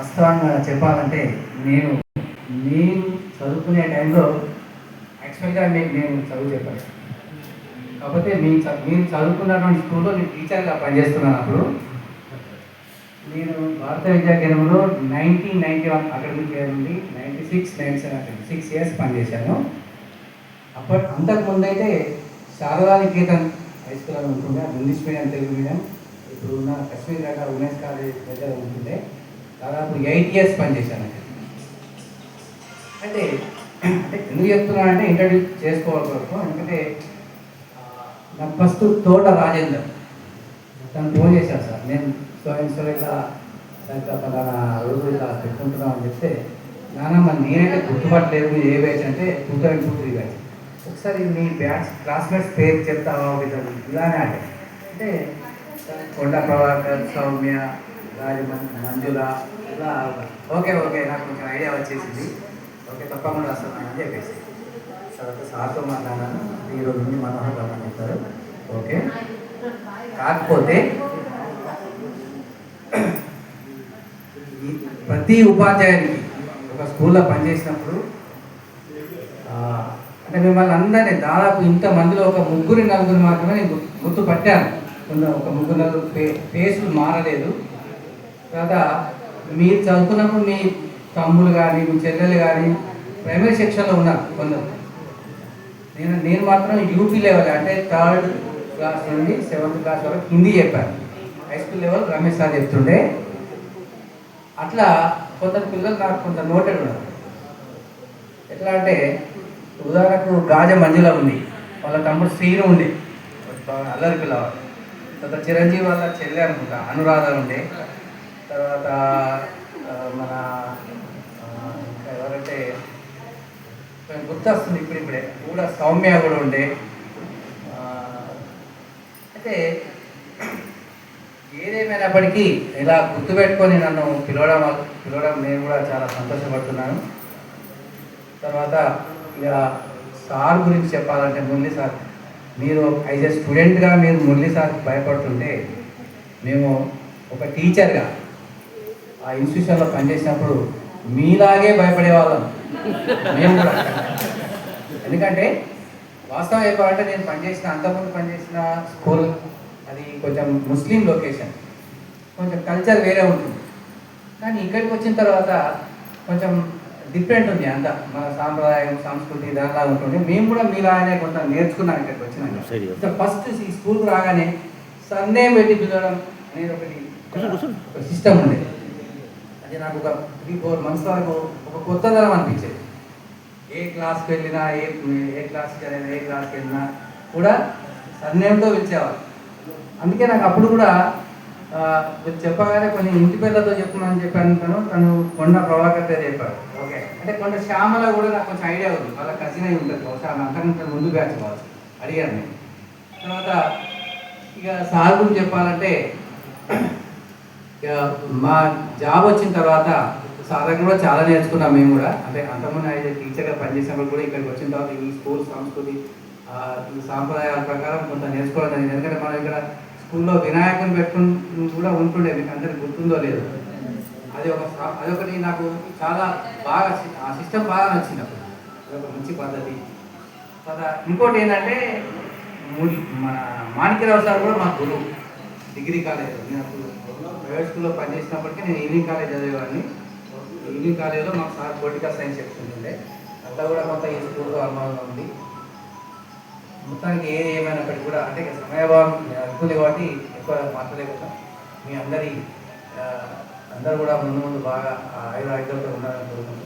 వాస్తవంగా చెప్పాలంటే నేను నేను చదువుకునే టైంలో యాక్చువల్గా నేను చదువు చెప్పాను. కాకపోతే మీరు చదువుకున్నటువంటి స్కూల్లో నేను టీచర్గా పనిచేస్తున్నాను. అప్పుడు నేను భారత విద్యా కేంద్రంలో 1991 అకాడమిక్ ఇయర్ నుండి 96, 97 6 ఇయర్స్ పనిచేశాను. అంతకుముందు అయితే శారదా నికేతన్ హై స్కూల్ అని ఉంటుండే, ఇంగ్లీష్ మీడియం తెలుగు మీడియం. ఇప్పుడు ఉన్న కశ్మీర్ ఘాట్ ఉమెన్స్ కాలేజ్ దగ్గర ఉంటుండే. దాదాపు 8 ఇయర్స్ పనిచేశాను. అంటే ఎందుకు చెప్తున్నానంటే ఇంట్రడ్యూస్ చేసుకోవాలి. ఎందుకంటే నాకు ఫస్ట్ తోట రాజేందర్ తను ఫోన్ చేశాను, సార్ నేను సో ఇట్లా పలానా రోజు ఇలా పెట్టుకుంటున్నాం అని చెప్తే, నానమ్మ నేనైతే గుర్తుపట్టలేదు మీరు ఏ బ్యాచ్ అంటే 2023 బ్యాచ్. ఒకసారి మీ బ్యాచ్ క్లాస్మేట్స్ పేరు చెప్తావా ఇలానే అంటే కొండ ప్రభాకర్, సౌమ్య, మంజుల ఇలా ఓకే నాకు కొంచెం ఐడియా వచ్చేసింది. ఓకే తప్పకుండా వస్తాను అని చెప్పేసి తర్వాత సార్తో మాట్లాడాను. ఈరోజు నుండి మనోహర్ రమ్మని చెప్తారు. ఓకే, కాకపోతే ప్రతి ఉపాధ్యాయునికి ఒక స్కూల్లో పనిచేసినప్పుడు అంటే మిమ్మల్ని అందరినీ దాదాపు ఇంతమందిలో ఒక 3-4 మాత్రమే నేను గుర్తుపట్టాను. ఒక 3-4 ఫేసులు మారలేదు. తర్వాత మీరు చదువుతున్నప్పుడు మీ తమ్ములు కానీ మీ చెల్లెలు కానీ ప్రైమరీ సెక్షన్లో ఉన్నారు కొందరు. నేను మాత్రం యూపీ లెవెల్ అంటే 3rd క్లాస్ నుండి 7th క్లాస్ వరకు హిందీ చెప్పాను. High school level Ramesh sir చెప్తుండే. అట్లా కొందరు పిల్లలు నాకు కొంత నోటెడ్ ఉన్నారు. ఎట్లా అంటే ఉదాహరణకు గాజ మంజుల ఉంది, వాళ్ళ తమ్ముడు శ్రీను ఉండే, అల్లరి పిల్లవాడు. తర్వాత చిరంజీవి వాళ్ళ చెల్లె అనుకుంటా అనురాధ ఉండే. తర్వాత మన ఇంకా ఎవరంటే గుర్తొస్తుంది ఇప్పుడిప్పుడే కూడా సౌమ్య కూడా ఉండే. అయితే ఏదేమైనప్పటికీ ఇలా గుర్తుపెట్టుకొని నన్ను పిలవడం నేను కూడా చాలా సంతోషపడుతున్నాను. తర్వాత ఇక సార్ గురించి చెప్పాలంటే మురళి సార్, మీరు యాజ్ ఏ స్టూడెంట్గా మీరు మురళి సార్ భయపడుతుంటే, మేము ఒక టీచర్గా ఆ ఇన్స్టిట్యూషన్లో పనిచేసినప్పుడు మీలాగే భయపడేవాళ్ళం మేము కూడా. ఎందుకంటే వాస్తవం చెప్పాలంటే నేను అంతకుముందు పనిచేసిన స్కూల్ అది కొంచెం ముస్లిం లొకేషన్, కొంచెం కల్చర్ వేరే ఉంటుంది. కానీ ఇక్కడికి వచ్చిన తర్వాత కొంచెం డిఫరెంట్ ఉంది, అంత మన సాంప్రదాయం సంస్కృతి దానిలా ఉంటుంది. మేము కూడా మీలానే కొంత నేర్చుకున్నాం ఇక్కడికి వచ్చినాక. ఫస్ట్ ఈ స్కూల్కి రాగానే సన్నేమ్ పెట్టి పిలవడం అనేది ఒక సిస్టమ్ ఉండేది. అది నాకు ఒక 3-4 months వరకు ఒక కొత్త తరం అనిపించేది. ఏ క్లాస్కి వెళ్ళినా ఏ క్లాస్కి వెళ్ళినా కూడా సన్నేమ్తో పిలిచేవాళ్ళు. అందుకే నాకు అప్పుడు కూడా చెప్పగానే కొన్ని ఇంటి పిల్లలతో చెప్తున్నాను చెప్పాను. తను కొండ ప్రభాకర్ గారు చెప్పాడు. ఓకే అంటే కొండ శ్యామల కూడా నాకు కొంచెం ఐడియా ఉంది, వాళ్ళ కజిన్ అయి ఉంటుంది బహుశా, అంతకంటే ముందు బ్యాచ్ కావచ్చు. అడిగాను నేను. తర్వాత ఇక సార్ గురించి చెప్పాలంటే మా జాబ్ వచ్చిన తర్వాత సార్ దగ్గర కూడా చాలా నేర్చుకున్నాం మేము కూడా. అంటే అంతకుముందు అయితే టీచర్గా పనిచేసినప్పుడు కూడా ఇక్కడికి వచ్చిన తర్వాత ఈ స్కూల్ సంస్కృతి ఈ సాంప్రదాయాల ప్రకారం కొంత నేర్చుకోవడం జరిగింది. ఎందుకంటే మనం ఇక్కడ స్కూల్లో వినాయకుని పెట్టుకుని కూడా ఉంటుండే, మీకు అందరికి గుర్తుందో లేదు. అదొకటి నాకు చాలా బాగా ఆ సిస్టమ్ బాగా నచ్చింది. అప్పుడు అదొక మంచి పద్ధతి. తర్వాత ఇంకోటి ఏంటంటే మన మాణిక్యరావు సార్ కూడా మా గురువు డిగ్రీ కాలేజ్. నేను అప్పుడు ప్రైవేట్ స్కూల్లో పనిచేసినప్పటికీ నేను ఈవినింగ్ కాలేజ్ చదివేవాడిని. ఈవినింగ్ కాలేజ్లో మాకు సార్ పొలిటికల్ సైన్స్ చెప్తుండే. అంతా కూడా మొత్తం ఈ స్కూల్లో అనుభవంగా ఉంది. మొత్తానికి ఏమైనప్పటికీ కూడా అంటే సమయభావం ఎక్కువ కాబట్టి ఎక్కువ మాట్లాడలేకపోతాం. మీ అందరూ కూడా ముందు బాగా ఆయుధాలతో ఉండాలని కోరుకుంటూ